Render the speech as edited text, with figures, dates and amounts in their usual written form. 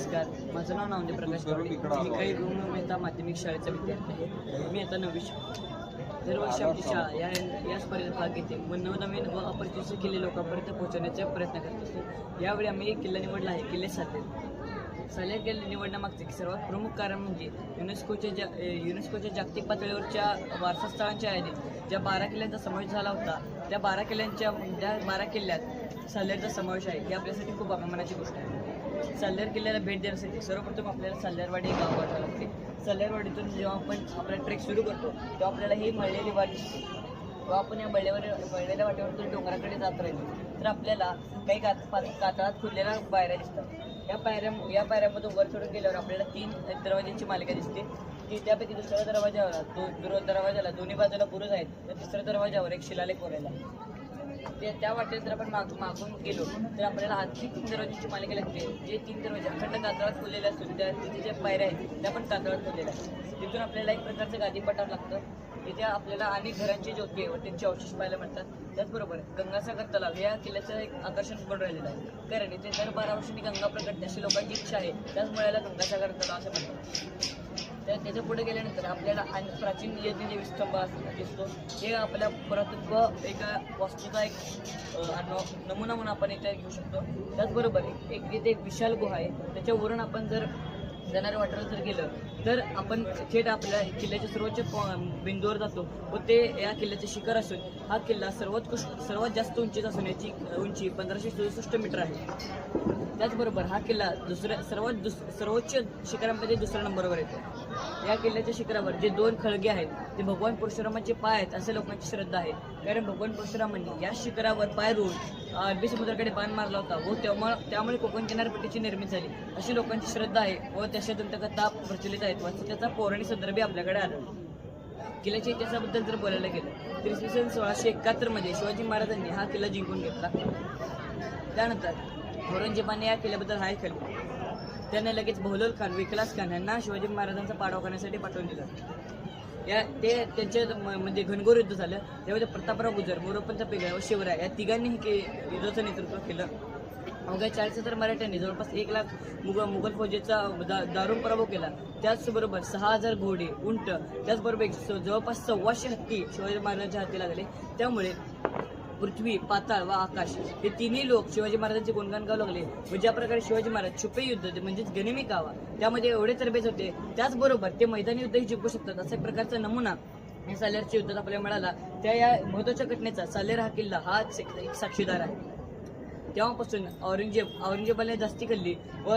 नमस्कार, माझं नाव नामदेव प्रकाश गावडे. मी काही मेहता माध्यमिक शाळेचा विद्यार्थी आहे. मी आता 9वी दरवर्षी आमची शाळा या स्पर्धेत भाग घेते व नवनवीन व अपरिचित किल्ले लोकांपर्यंत पोहोचवण्याचा प्रयत्न करत असतो. यावेळी आम्ही एक किल्ला निवडला आहे, किल्ले सालेर. सालेर किल्ले निवडण्यामागचे सर्वात प्रमुख कारण म्हणजे युनेस्कोच्या जागतिक पातळीवरच्या वारसा स्थळांच्या यादीत ज्या 12 किल्ल्यांचा समावेश झाला होता, त्या 12 किल्ल्यात सालेरचा समावेश आहे. ही आपल्यासाठी खूप अभिमानाची गोष्ट आहे. साल्हेर किल्ल्याला भेट देण्यासाठी सर्वप्रथम आपल्याला साल्हेरवाडी हे गाव गाठावं लागते. साल्हेरवाडीतून जेव्हा आपण आपला ट्रेक सुरू करतो तेव्हा आपल्याला ही मळलेली वाट दिसते. तेव्हा आपण या मळलेल्या वाटेवरतून डोंगराकडे जात राहिलो तर आपल्याला काही कातळात खुललेल्या पायऱ्या दिसतात. या पायऱ्यामधून वर चढून गेल्यावर आपल्याला 3 दरवाजांची मालिका दिसते. की त्यापैकी दुसऱ्या दरवाजाला दोन्ही बाजूला बुरुज आहेत, तर तिसऱ्या दरवाजावर एक शिलालेख कोरलेला आहे. त्या वाटेत जर आपण मागून गेलो तर आपल्याला आणखी 3 दरवाजांची मालिका लागते. जे 3 दरवाजे अखंड कातळात खोललेले असून तिथे ज्या पायऱ्या आहेत त्या पण कातळात खोललेल्या आहेत. तिथून आपल्याला एक प्रकारचं गादी पठार लागतं. तिथे आपल्याला अनेक घरांची ज्योती व त्यांचे अवशेष पाहायला मिळतात. त्याचबरोबर गंगासागर तलाव या किल्ल्याचं एक आकर्षण बनून राहिलेलं आहे, कारण इथे दर 12 वर्षांनी गंगा प्रकटते अशी लोकांची इच्छा आहे. त्याचमुळे याला गंगासागर तलाव असं म्हणतात. त्याच्या पुढे गेल्यानंतर आपल्याला प्राचीन यज्ञ स्तंभ दिसतो. हे आपल्या पुरातत्व एका वास्तूचा एक नमुना म्हणून आपण इथे घेऊ शकतो. त्याचबरोबर तिथे एक विशाल गुहा आहे. त्याच्यावरून आपण जर जाणाऱ्या वाटेवर जर गेलं तर आपण थेट आपल्या किल्ल्याच्या सर्वोच्च बिंदूवर जातो व ते या किल्ल्याचे शिखर असून हा किल्ला सर्वात जास्त उंचीचा असून याची उंची 1567 मीटर आहे. त्याचबरोबर हा किल्ला सर्वोच्च शिखरांमध्ये 2ऱ्या नंबरवर येतो. या किल्ल्याच्या शिखरावर जे 2 खळगे आहेत ते भगवान परशुरामाचे पाय आहेत असे लोकांची श्रद्धा आहे, कारण भगवान परशुरामांनी या शिखरावर पाय रोवून अरबी समुद्राकडे बाण मारला होता व त्यामुळे कोकण किनारपट्टीची निर्मिती झाली अशी लोकांची श्रद्धा आहे व तशा दंतकथा प्रचलित आहेत व त्याचा पौराणिक संदर्भ आपल्याकडे आढळतो. किल्ल्याच्या इतिहासाबद्दल जर बोलायला गेलं तर इसवी सन 1671 मध्ये शिवाजी महाराजांनी हा किल्ला जिंकून घेतला. त्यानंतर औरंगजेबाने या किल्ल्याबद्दल हाय केले. त्याने लगेच बहलोल खान, विकलास खान यांना शिवाजी महाराजांचा पाडाव करण्यासाठी पाठवून दिलं. त्यांचे म्हणजे घनघोर युद्ध झालं. त्यामध्ये प्रतापराव गुजर, मोरोपंत पेगळे व शिवराय या तिघांनी हे युद्धाचं नेतृत्व केलं. अवघ्या 40,000 मराठ्यांनी जवळपास 1 लाख मुघल फौजेचा दारुण पराभव केला. त्याचबरोबर 6,000 घोडे, उंट, त्याचबरोबर जवळपास 1,400 हत्ती शिवाजी महाराजांच्या हाती लागले. त्यामुळे पृथ्वी, पाताळ व आकाश हे तिन्ही लोक शिवाजी महाराजांचे गुणगान गाऊ लागले व ज्या प्रकारे शिवाजी महाराज छुपे युद्ध म्हणजेच गनिमी कावा त्यामध्ये एवढे तरबेज होते, त्याचबरोबर ते मैदानी युद्धही जिंकू शकतात अशा प्रकारचा नमुना या सालेरच्या युद्धात आपल्याला मिळाला. त्या या महत्त्वाच्या घटनेचा सालेर हा किल्ला हा एक साक्षीदार आहे. तेव्हापासून औरंगजेबाने जास्ती खाल्ली व